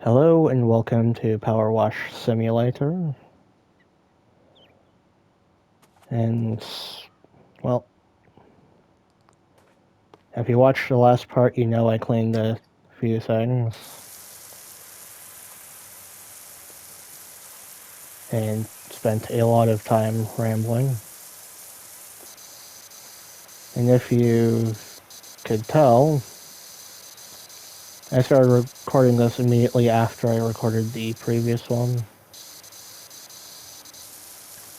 Hello and welcome to Powerwash Simulator. And, well, if you watched the last part, you know I cleaned a few things. And spent a lot of time rambling. And if you could tell, I started recording this immediately after I recorded the previous one,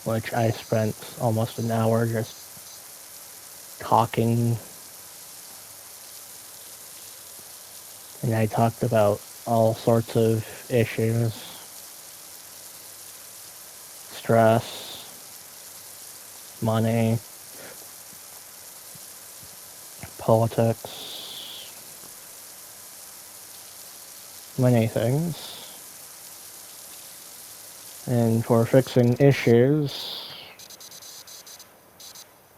which I spent almost an hour just talking. And I talked about all sorts of issues. Stress, money, politics, many things. And for fixing issues,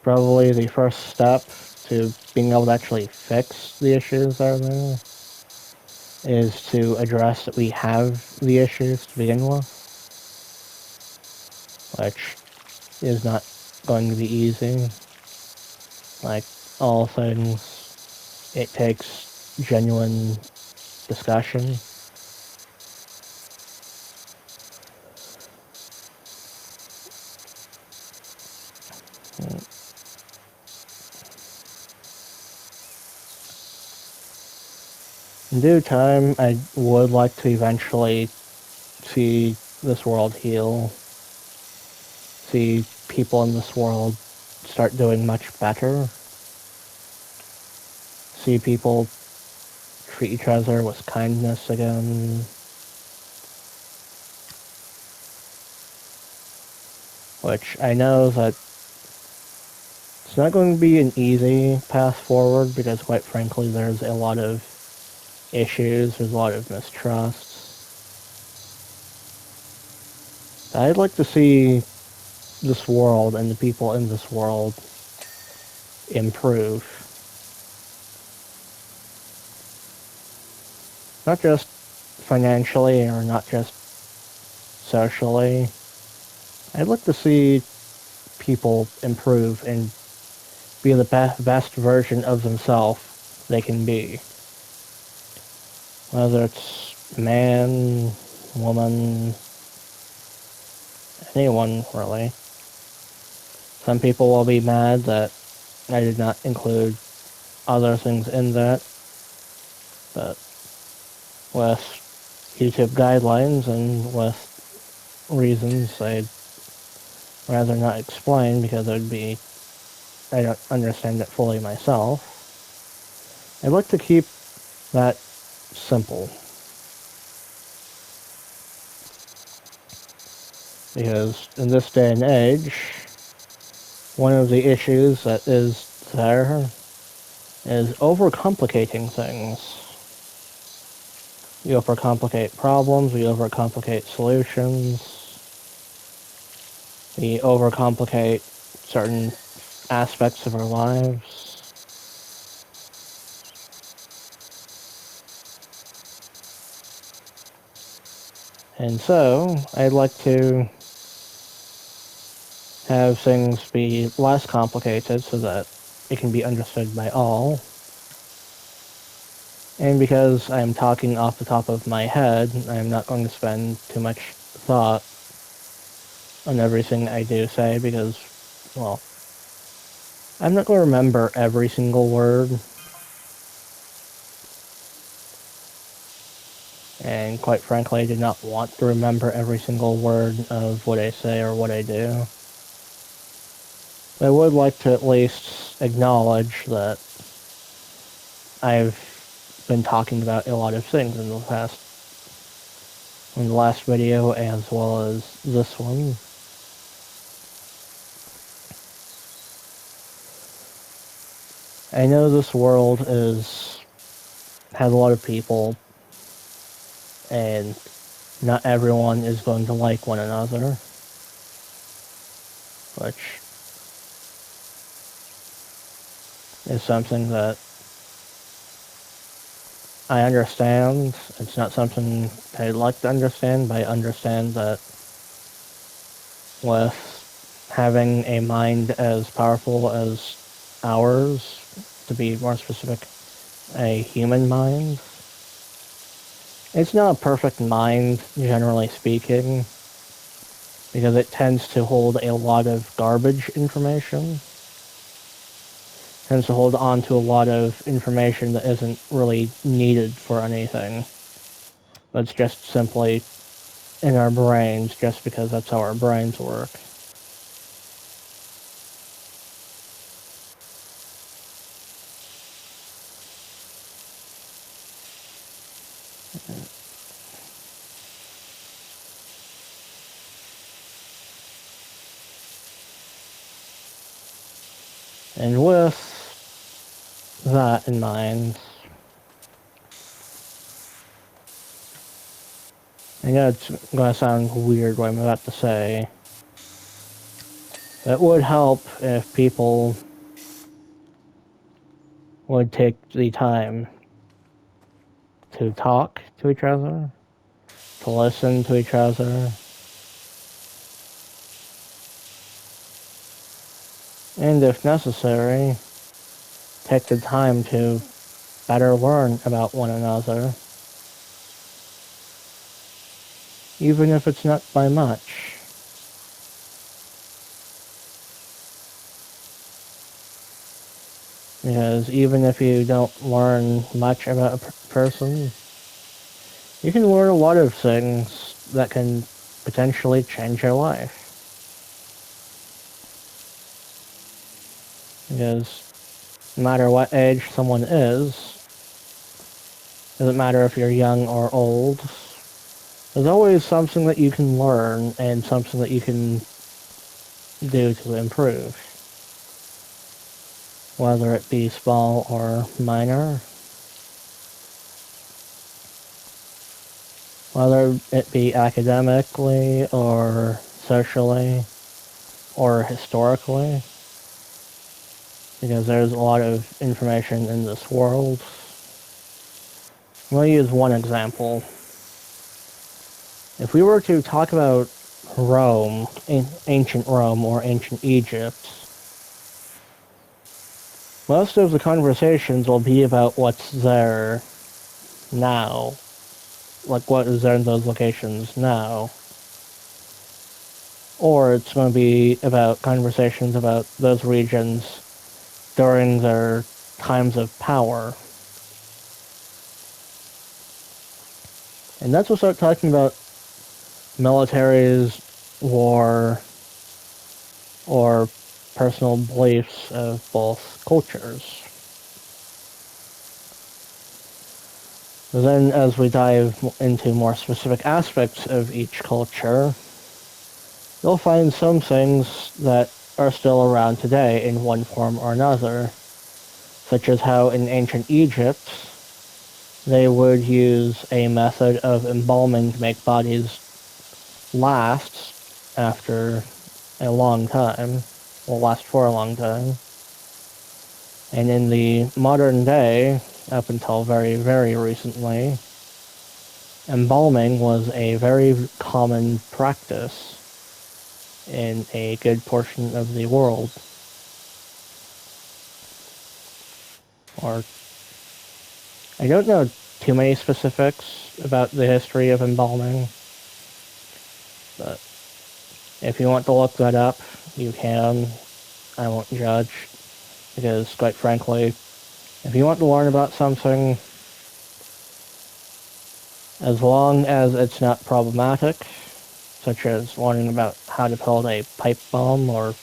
probably the first step to being able to actually fix the issues that are there is to address that we have the issues to begin with, which is not going to be easy. Like all things, it takes genuine discussion. In due time, I would like to eventually see this world heal, see people in this world start doing much better, see people treat each other with kindness again, which I know that it's not going to be an easy path forward because quite frankly there's a lot of issues, there's a lot of mistrust. I'd like to see this world and the people in this world improve. Not just financially or not just socially. I'd like to see people improve and be the best version of themselves they can be. Whether it's man, woman, anyone really. Some people will be mad that I did not include other things in that, but with YouTube guidelines and with reasons I'd rather not explain because it would be, I don't understand it fully myself. I'd like to keep that simple. Because in this day and age, one of the issues that is there is overcomplicating things. We overcomplicate problems, we overcomplicate solutions, we overcomplicate certain aspects of our lives. And so, I'd like to have things be less complicated so that it can be understood by all. And because I'm talking off the top of my head, I'm not going to spend too much thought on everything I do say because, well, I'm not going to remember every single word. And quite frankly, I do not want to remember every single word of what I say or what I do. I would like to at least acknowledge that I've been talking about a lot of things in the last video as well as this one. I know this world has a lot of people, and not everyone is going to like one another, which is something that I understand. It's not something I'd like to understand, but I understand that with having a mind as powerful as ours, to be more specific, a human mind, it's not a perfect mind, generally speaking, because it tends to hold a lot of garbage information. Tends to hold on to a lot of information that isn't really needed for anything. But it's just simply in our brains, just because that's how our brains work. And with that in mind, I know it's gonna sound weird what I'm about to say. It would help if people would take the time to talk to each other, to listen to each other, and if necessary, take the time to better learn about one another, even if it's not by much. Because even if you don't learn much about a person, you can learn a lot of things that can potentially change your life. Because no matter what age someone is, doesn't matter if you're young or old, there's always something that you can learn and something that you can do to improve. Whether it be small or minor, whether it be academically or socially or historically, because there's a lot of information in this world. I'm going to use one example. If we were to talk about Rome, ancient Rome or ancient Egypt, most of the conversations will be about what's there now, like what is there in those locations now. Or it's going to be about conversations about those regions during their times of power. And that's what start talking about militaries, war, or personal beliefs of both cultures. But then as we dive into more specific aspects of each culture, you'll find some things that are still around today in one form or another, such as how in ancient Egypt, they would use a method of embalming to make bodies last after a long time, will last for a long time. And in the modern day, up until very, very recently, embalming was a very common practice in a good portion of the world. Or, I don't know too many specifics about the history of embalming, but if you want to look that up, you can. I won't judge, because quite frankly, if you want to learn about something, as long as it's not problematic, such as learning about how to build a pipe bomb or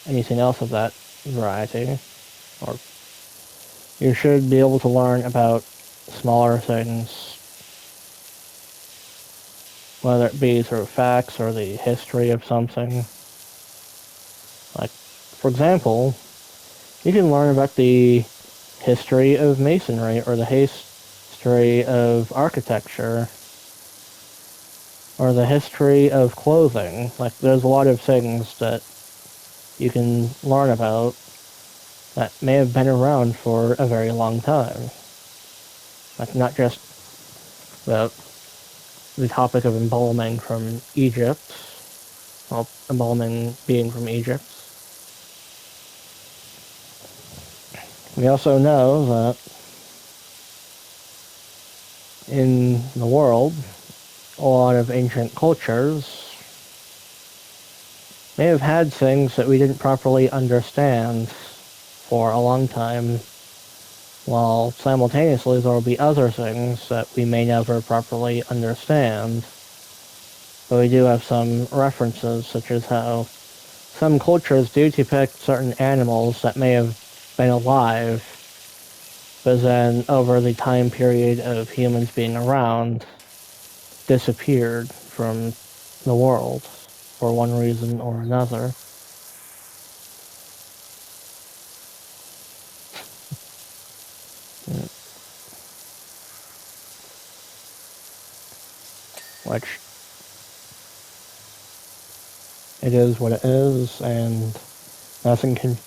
anything else of that variety, or you should be able to learn about smaller things, whether it be through facts or the history of something. Like, for example, you can learn about the history of masonry or the history of architecture or the history of clothing. Like, there's a lot of things that you can learn about that may have been around for a very long time. Like not just the the topic of embalming from Egypt, well, embalming being from Egypt. We also know that in the world, a lot of ancient cultures may have had things that we didn't properly understand for a long time, while simultaneously there will be other things that we may never properly understand. But we do have some references, such as how some cultures do depict certain animals that may have been alive, but then over the time period of humans being around, disappeared from the world for one reason or another. Which it is what it is, and nothing can.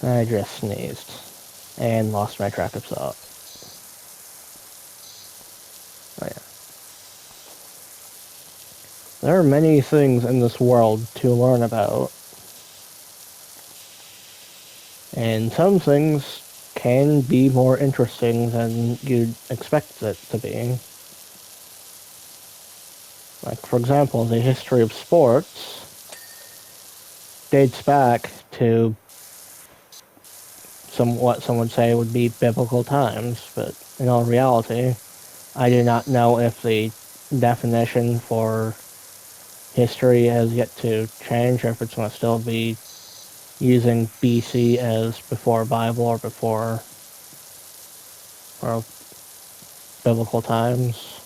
I just sneezed and lost my track of thought. Oh, yeah. There are many things in this world to learn about, and some things can be more interesting than you'd expect it to be. Like, for example, the history of sports dates back to what some would say would be biblical times, but in all reality, I do not know if the definition for history has yet to change, or if it's going to still be using BC as before Bible or before or biblical times.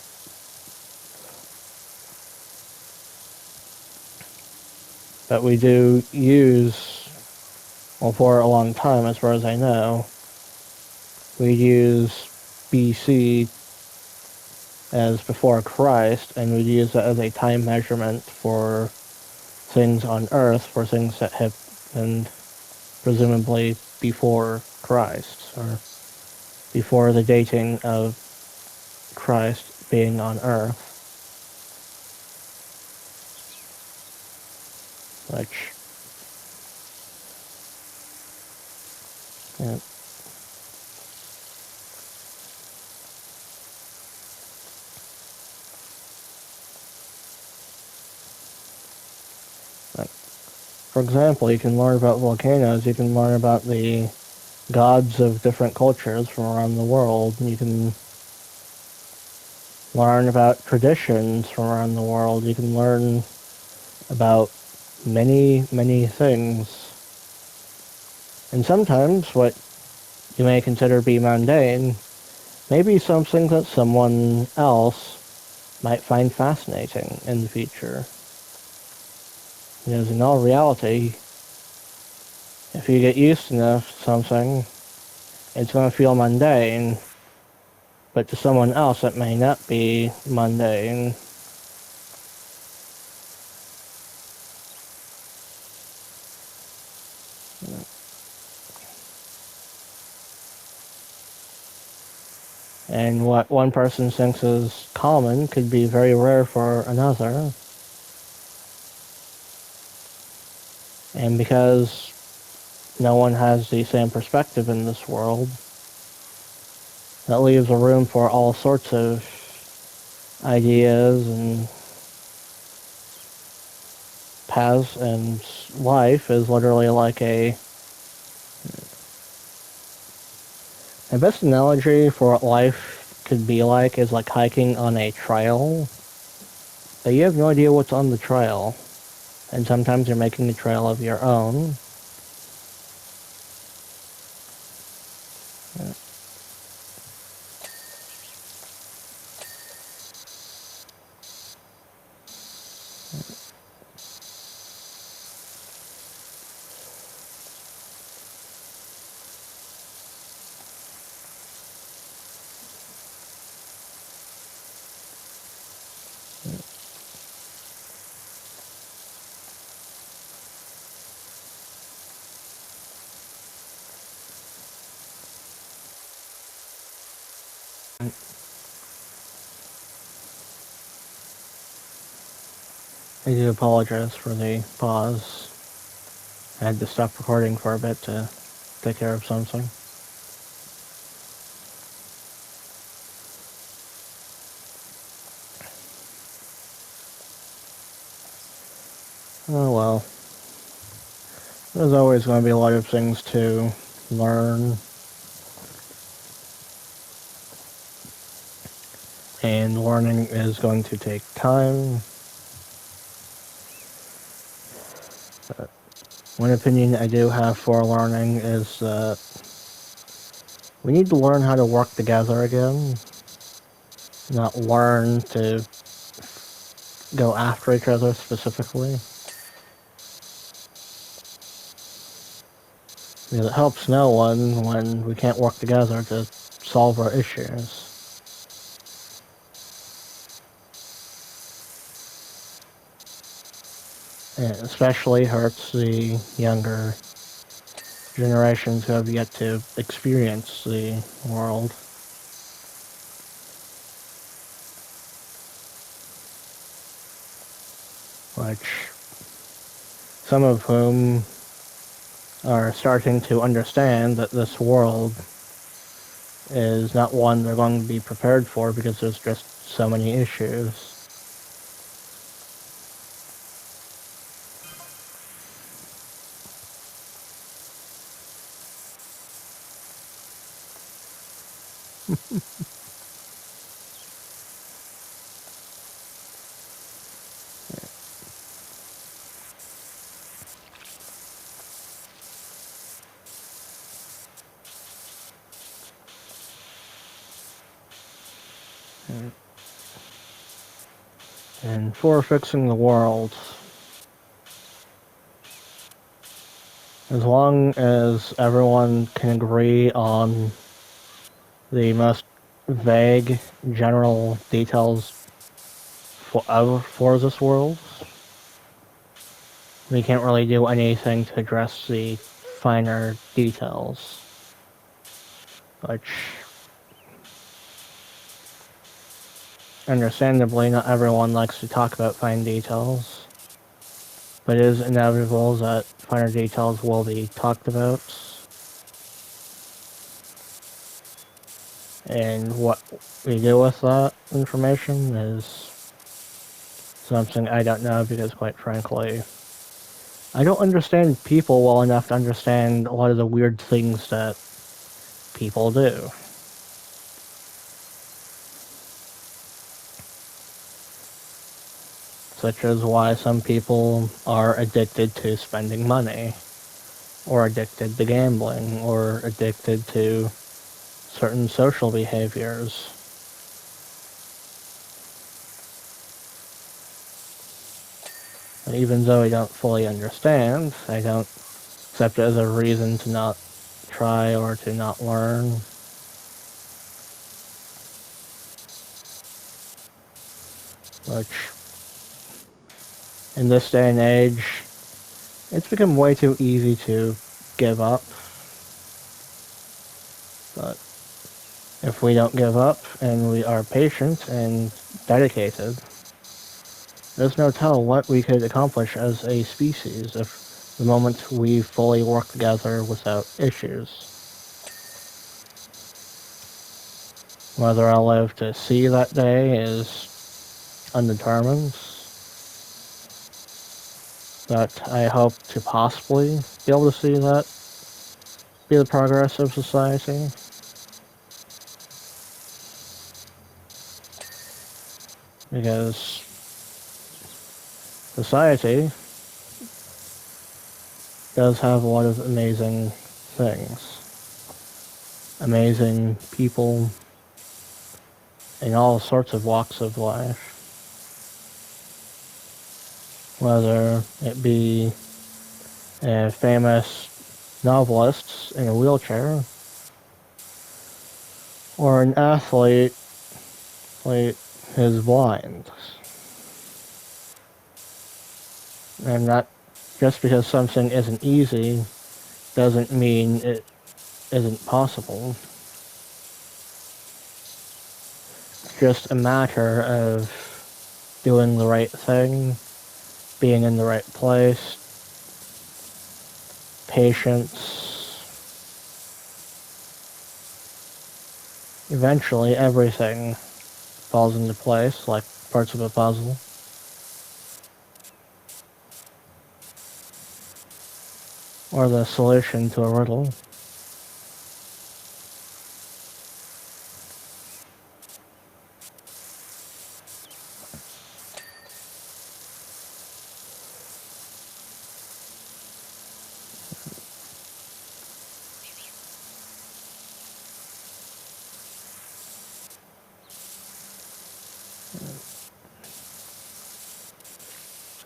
But we do use, well, for a long time, as far as I know, we use BC as before Christ, and we'd use that as a time measurement for things on Earth, for things that have been presumably before Christ, or before the dating of Christ being on Earth. Which, yeah. Like, for example, you can learn about volcanoes, you can learn about the gods of different cultures from around the world, you can learn about traditions from around the world, you can learn about many, many things. And sometimes what you may consider be mundane may be something that someone else might find fascinating in the future. Because in all reality, if you get used to something, it's going to feel mundane, but to someone else it may not be mundane. And what one person thinks is common could be very rare for another. And because no one has the same perspective in this world, that leaves a room for all sorts of ideas and paths, and life is literally like my best analogy for what life could be like is like hiking on a trail, but you have no idea what's on the trail, and sometimes you're making a trail of your own. I do apologize for the pause. I had to stop recording for a bit to take care of something. Oh well. There's always going to be a lot of things to learn. And learning is going to take time. But one opinion I do have for learning is that we need to learn how to work together again. Not learn to go after each other specifically. Because it helps no one when we can't work together to solve our issues. And it especially hurts the younger generations who have yet to experience the world. Which some of whom are starting to understand that this world is not one they're going to be prepared for because there's just so many issues. And for fixing the world, as long as everyone can agree on the most vague general details for this world, we can't really do anything to address the finer details. Which, understandably, not everyone likes to talk about fine details. But it is inevitable that finer details will be talked about. And what we do with that information is something I don't know because, quite frankly, I don't understand people well enough to understand a lot of the weird things that people do. Such as why some people are addicted to spending money, or addicted to gambling, or addicted to certain social behaviors. And even though I don't fully understand, I don't accept it as a reason to not try or to not learn. Which, in this day and age, it's become way too easy to give up. But if we don't give up and we are patient and dedicated, there's no tell what we could accomplish as a species if the moment we fully work together without issues. Whether I'll live to see that day is undetermined, but I hope to possibly be able to see that be the progress of society. Because society does have a lot of amazing things. Amazing people in all sorts of walks of life. Whether it be a famous novelist in a wheelchair, or an athlete who's blind. And that just because something isn't easy doesn't mean it isn't possible. It's just a matter of doing the right thing, being in the right place, patience. Eventually, everything falls into place like parts of a puzzle. Or the solution to a riddle.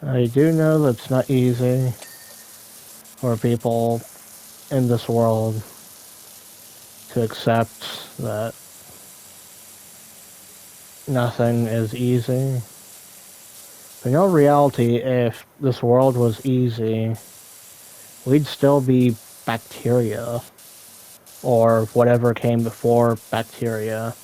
I do know that it's not easy for people in this world to accept that nothing is easy. But in all reality, if this world was easy, we'd still be bacteria, or whatever came before bacteria.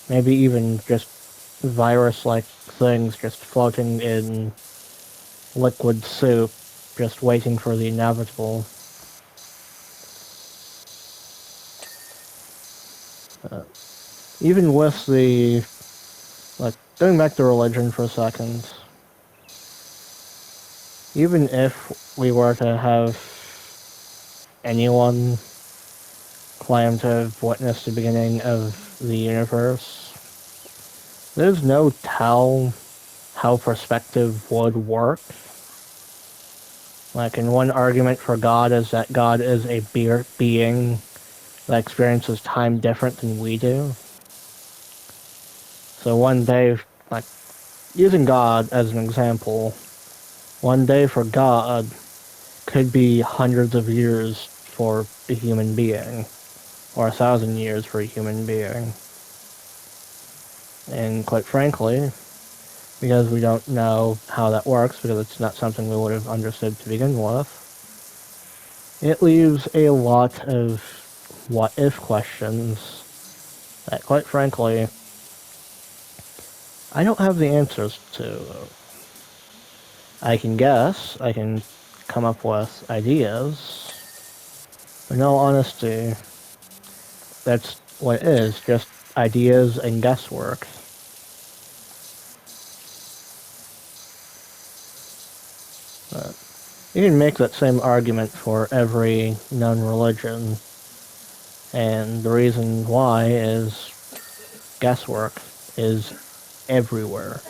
Maybe even just virus-like things just floating in liquid soup, just waiting for the inevitable. Even with the, like, going back to religion for a second, even if we were to have anyone claim to have witnessed the beginning of the universe, there's no tell how perspective would work. Like, in one argument for God is that God is a being that experiences time different than we do. So one day, like, using God as an example, one day for God could be hundreds of years for a human being, or 1,000 years for a human being. And quite frankly, because we don't know how that works, because it's not something we would have understood to begin with, it leaves a lot of what-if questions that, quite frankly, I don't have the answers to. I can guess, I can come up with ideas, but in all honesty, that's what it is, just ideas and guesswork. But you can make that same argument for every known religion, and the reason why is guesswork is everywhere.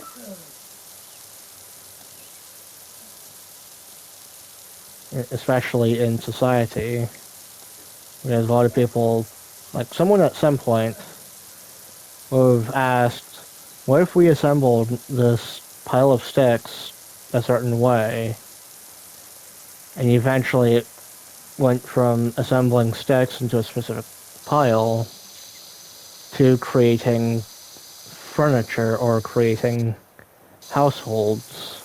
Especially in society, because a lot of people, like someone at some point would have asked, what if we assembled this pile of sticks a certain way, and eventually it went from assembling sticks into a specific pile to creating furniture or creating households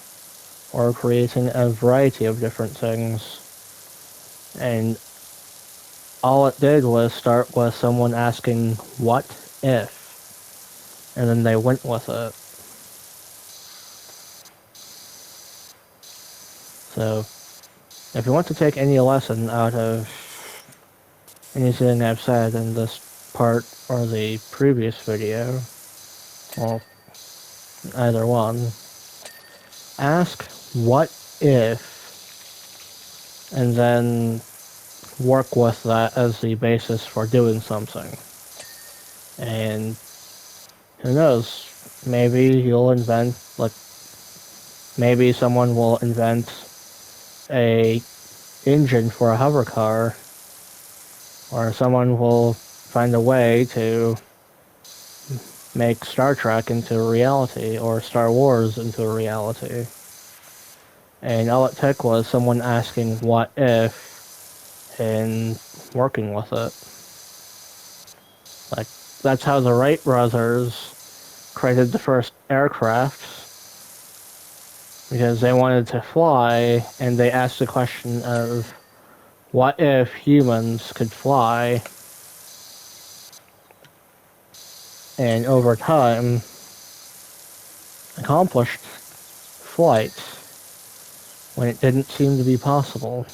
or creating a variety of different things. And all it did was start with someone asking, what if? And then they went with it. So, if you want to take any lesson out of anything I've said in this part or the previous video, well, either one, ask what if, and then work with that as the basis for doing something. And who knows, maybe you'll invent, like, maybe someone will invent a engine for a hover car, or someone will find a way to make Star Trek into a reality, or Star Wars into a reality. And all it took was someone asking what if and working with it. Like, that's how the Wright brothers created the first aircraft, because they wanted to fly, and they asked the question of, what if humans could fly? and over time accomplished flights when it didn't seem to be possible.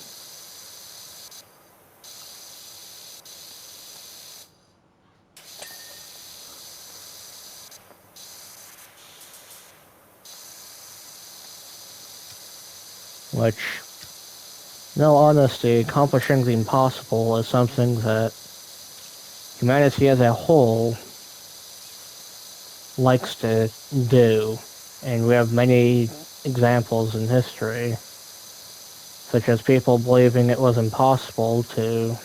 Which, in all honesty, accomplishing the impossible is something that humanity as a whole likes to do, and we have many examples in history, such as people believing it was impossible to,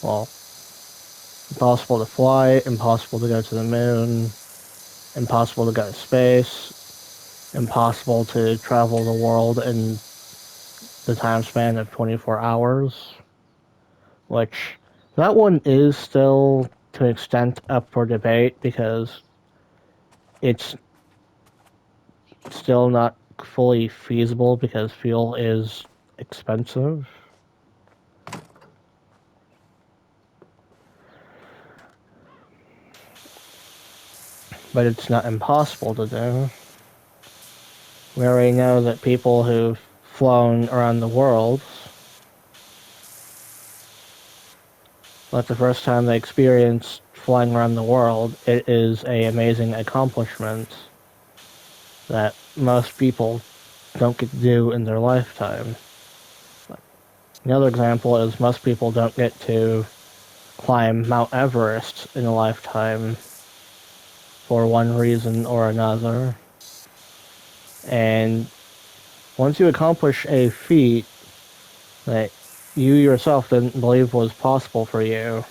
well, impossible to fly, impossible to go to the moon, impossible to go to space, impossible to travel the world in the time span of 24 hours, which that one is still to an extent up for debate because it's still not fully feasible because fuel is expensive. But it's not impossible to do. We already know that people who've flown around the world, like the first time they experience flying around the world, it is an amazing accomplishment that most people don't get to do in their lifetime. Another example is most people don't get to climb Mount Everest in a lifetime for one reason or another. And once you accomplish a feat that you yourself didn't believe was possible for you,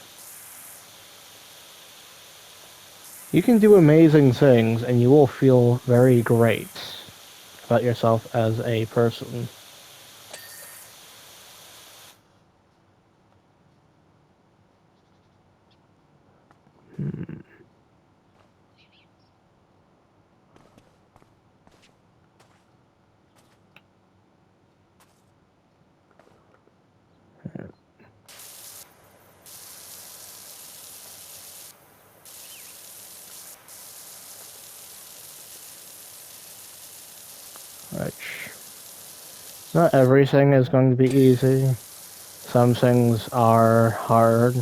you can do amazing things and you will feel very great about yourself as a person. Which, not everything is going to be easy. Some things are hard.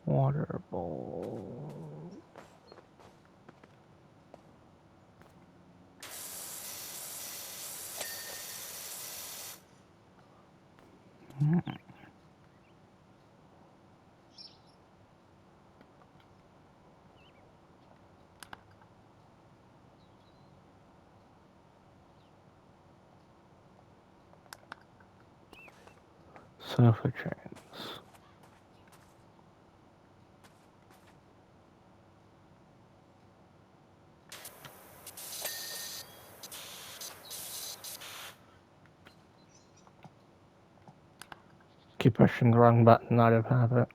Water bowl. Sofa chains. Keep pushing the wrong button out of habit.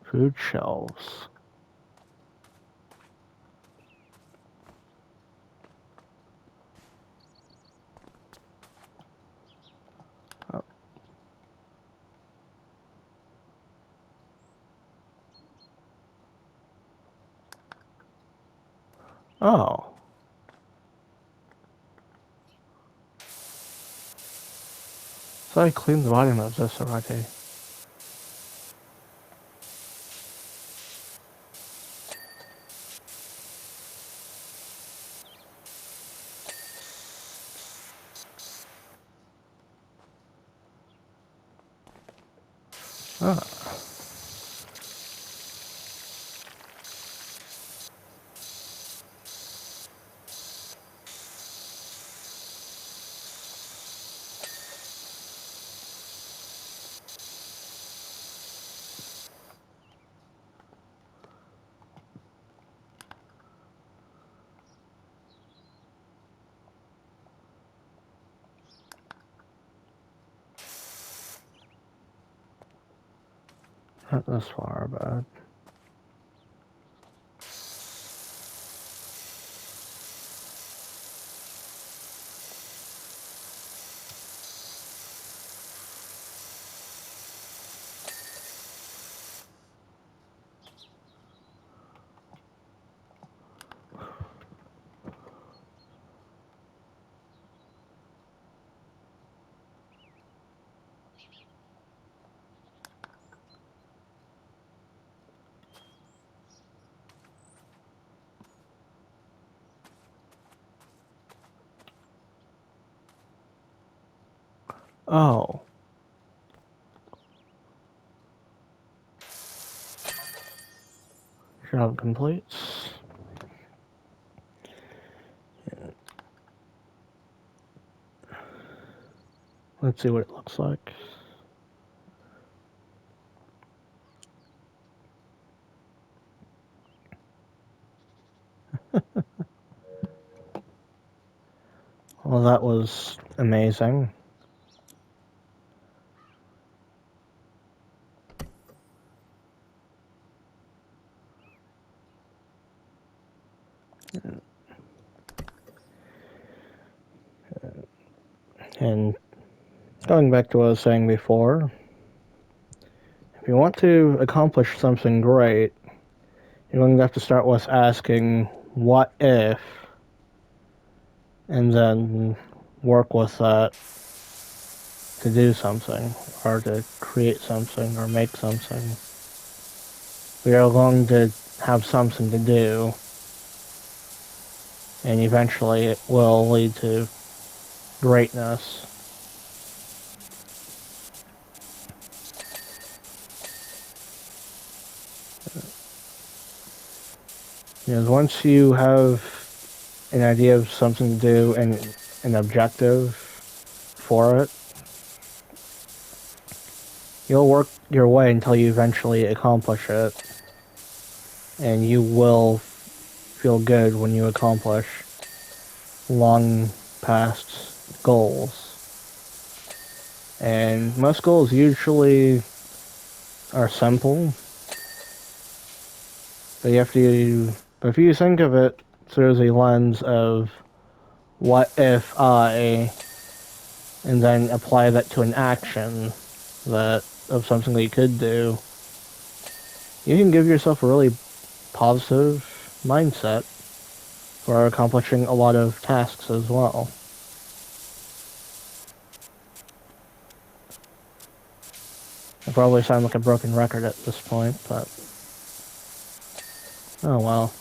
Food shelves. Oh. Oh. So I cleaned the bottom of this already. Ah. Not this far, but... Oh. Job completes. Let's see what it looks like. Well, that was amazing. And going back to what I was saying before, if you want to accomplish something great, you're going to have to start with asking, what if? And then work with that to do something, or to create something, or make something. We are going to have something to do, and eventually it will lead to greatness. Because once you have an idea of something to do and an objective for it, you'll work your way until you eventually accomplish it. And you will feel good when you accomplish long past goals. And most goals usually are simple. But if you think of it through the lens of what if I, and then apply that to an action of something that you could do, you can give yourself a really positive mindset for accomplishing a lot of tasks as well. I probably sound like a broken record at this point, but oh well.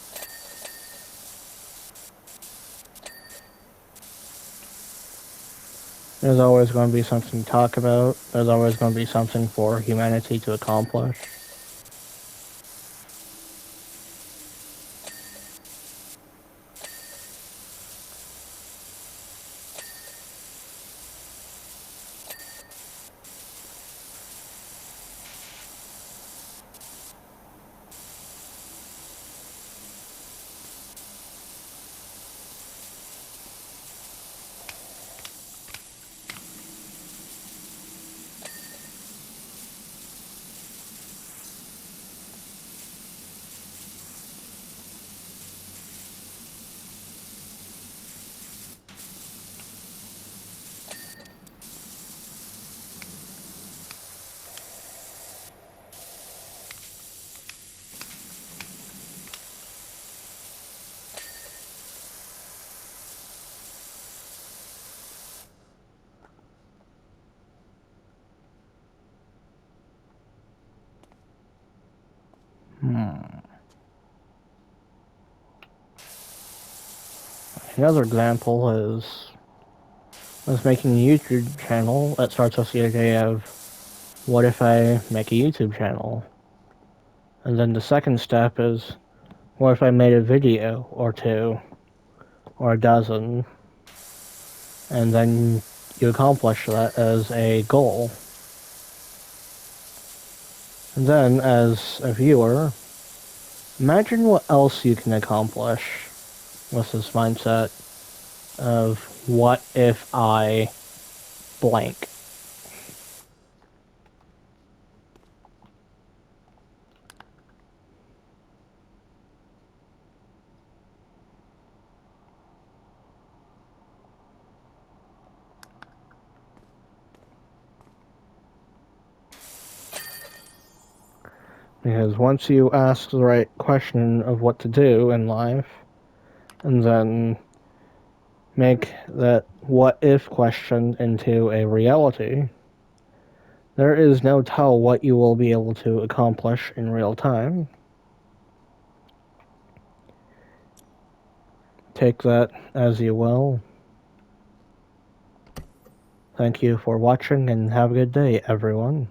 There's always going to be something to talk about. There's always going to be something for humanity to accomplish. Another example is making a YouTube channel that starts with the idea of, what if I make a YouTube channel? And then the second step is, what if I made a video or two, or a dozen? And then you accomplish that as a goal. And then, as a viewer, imagine what else you can accomplish with this mindset of, what if I blank? Because once you ask the right question of what to do in life, and then make that what if question into a reality, there is no tell what you will be able to accomplish in real time. Take that as you will. Thank you for watching and have a good day, everyone.